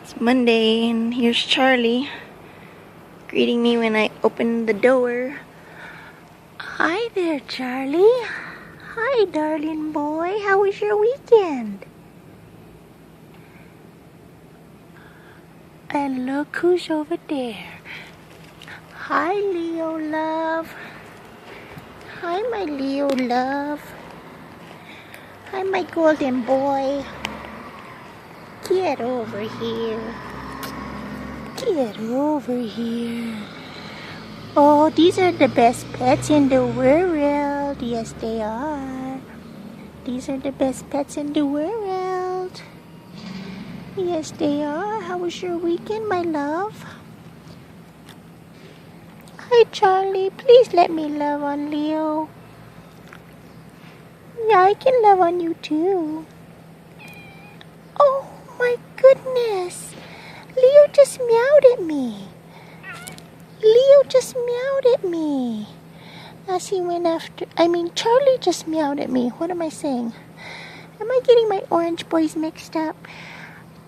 It's Monday and here's Charlie greeting me when I open the door. Hi there, Charlie. Hi, darling boy. How was your weekend? And look who's over there. Hi, Leo love. Hi, my Leo love. Hi, my golden boy. Get over here. Get over here. Oh, these are the best pets in the world. Yes, they are. These are the best pets in the world. Yes, they are. How was your weekend, my love? Hi, Charlie. Please let me love on Leo. Yeah, I can love on you too. Oh my goodness. Leo just meowed at me. Leo just meowed at me. As he went after, Charlie just meowed at me. What am I saying? Am I getting my orange boys mixed up?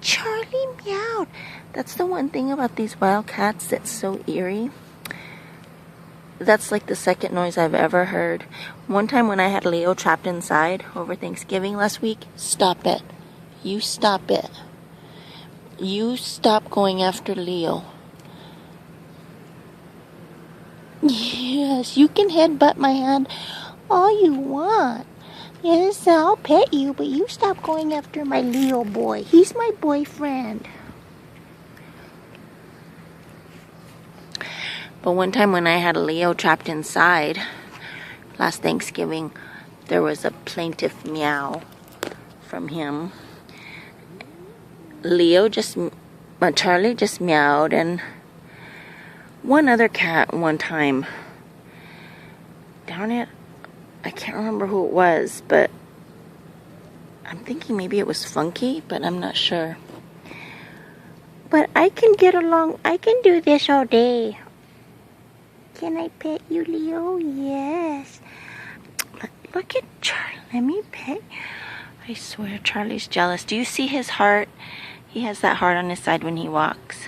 Charlie meowed. That's the one thing about these wild cats that's so eerie. That's like the second noise I've ever heard. One time when I had Leo trapped inside over Thanksgiving last week, stop it. You stop it. You stop going after Leo. Yes, you can headbutt my hand all you want. Yes, I'll pet you, but you stop going after my Leo boy. He's my boyfriend. But one time when I had Leo trapped inside, last Thanksgiving, there was a plaintive meow from him. Charlie just meowed, and one other cat one time. Darn it, I can't remember who it was, but I'm thinking maybe it was Funky, but I'm not sure. But I can get along, I can do this all day. Can I pet you, Leo? Yes. Look at Charlie. Let me pet. I swear Charlie's jealous. Do you see his heart? He has that heart on his side when he walks.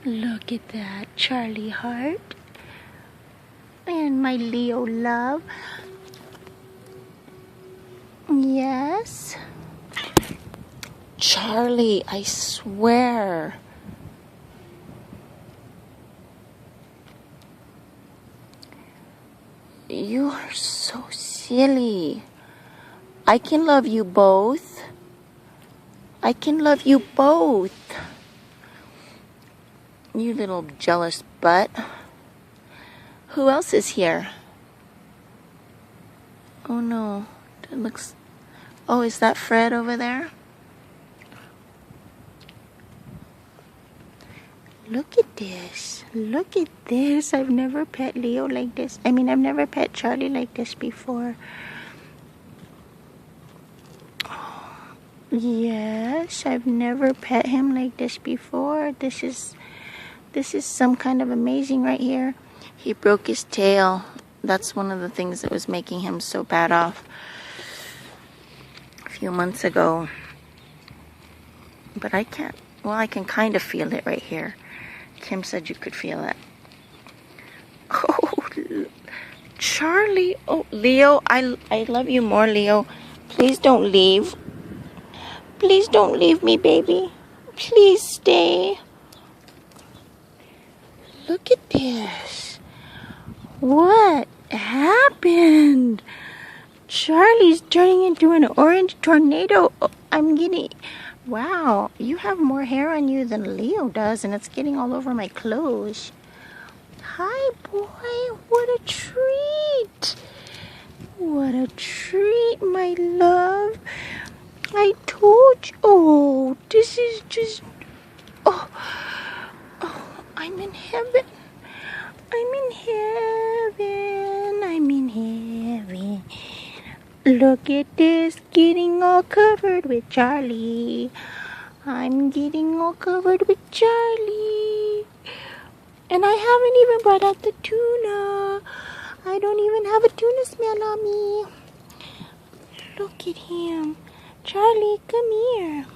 Look at that, Charlie heart. And my Leo love. Yes. Charlie, I swear. You are so silly. I can love you both. I can love you both. You little jealous butt. Who else is here? Oh no. It looks... Oh, is that Fred over there? Look at this. Look at this. I've never pet Leo like this. I've never pet Charlie like this before. Yes, I've never pet him like this before. This is some kind of amazing right here. He broke his tail. That's one of the things that was making him so bad off a few months ago. But I can't. Well, I can kind of feel it right here. Kim said you could feel it. Oh, Charlie. Oh, Leo, I love you more, Leo. Please don't leave. Please don't leave me, baby. Please stay. Look at this. What happened? Charlie's turning into an orange tornado. Oh, wow, you have more hair on you than Leo does, and it's getting all over my clothes. Hi, boy. What a treat. What a treat, my love. I told you. Oh, this is just... Oh, I'm in heaven. I'm in heaven. I'm in heaven. Look at this, getting all covered with Charlie. I'm getting all covered with Charlie. And I haven't even brought out the tuna. I don't even have a tuna smell on me. Look at him. Charlie, come here.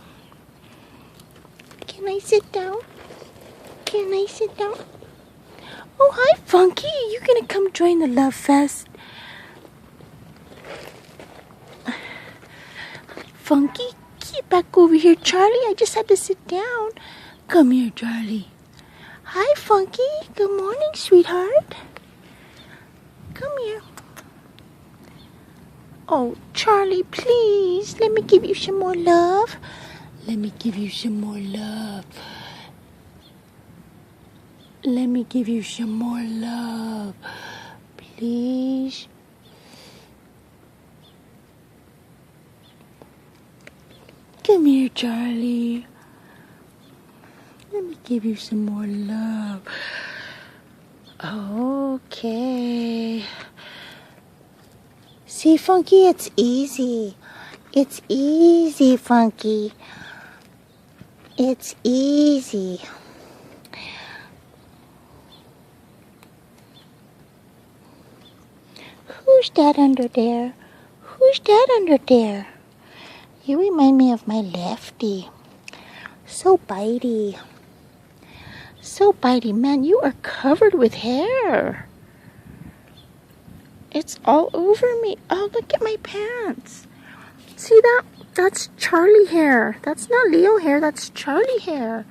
Can I sit down? Can I sit down? Oh, hi, Funky. You gonna come join the Love Fest? Funky, get back over here, Charlie. I just had to sit down. Come here, Charlie. Hi, Funky. Good morning, sweetheart. Come here. Oh, Charlie, please. Let me give you some more love. Let me give you some more love. Let me give you some more love. Please. Come here, Charlie. Let me give you some more love. Okay. See, Funky, it's easy. It's easy, Funky. It's easy. Who's that under there? Who's that under there? You remind me of my Lefty. So bitey. So bitey. Man, you are covered with hair. It's all over me. Oh, look at my pants. See that? That's Charlie hair. That's not Leo hair. That's Charlie hair.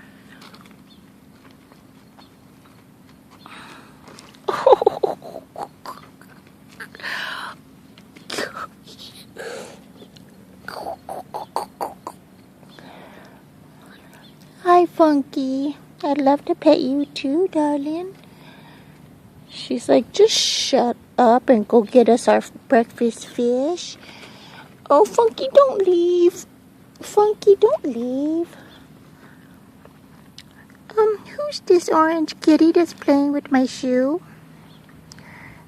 Hi, Funky. I'd love to pet you too, darling. She's like, just shut up and go get us our breakfast fish. Oh, Funky, don't leave. Funky, don't leave. Who's this orange kitty that's playing with my shoe?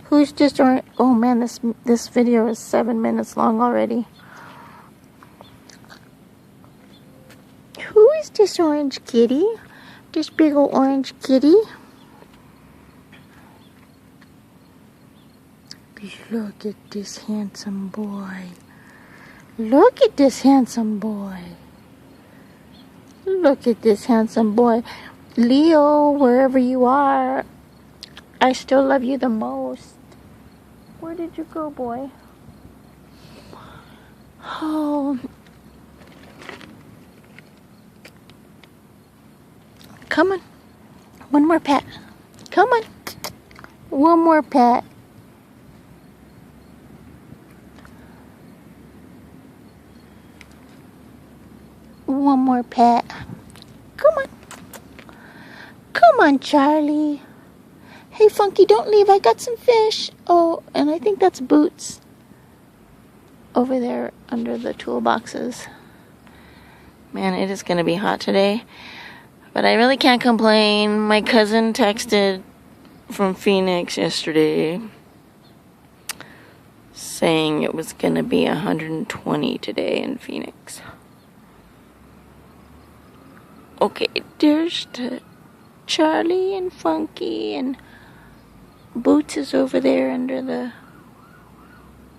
Who's this orange? Oh man, this video is 7 minutes long already. Who is this orange kitty? This big old orange kitty? Look at this handsome boy. Look at this handsome boy. Look at this handsome boy. Leo, wherever you are, I still love you the most. Where did you go, boy? Oh. Come on. One more pet. Come on. One more pet. One more pet. Come on. Come on, Charlie. Hey, Funky, don't leave. I got some fish. Oh, and I think that's Boots over there under the toolboxes. Man, it is going to be hot today. But I really can't complain. My cousin texted from Phoenix yesterday saying it was going to be 120 today in Phoenix. Okay, there's the Charlie and Funky, and Boots is over there under the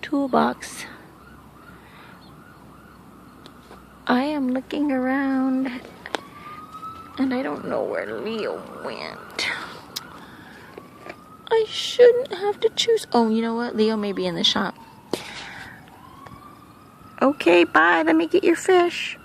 toolbox. I am looking around and I don't know where Leo went. I shouldn't have to choose. Oh, you know what? Leo may be in the shop. Okay, bye. Let me get your fish.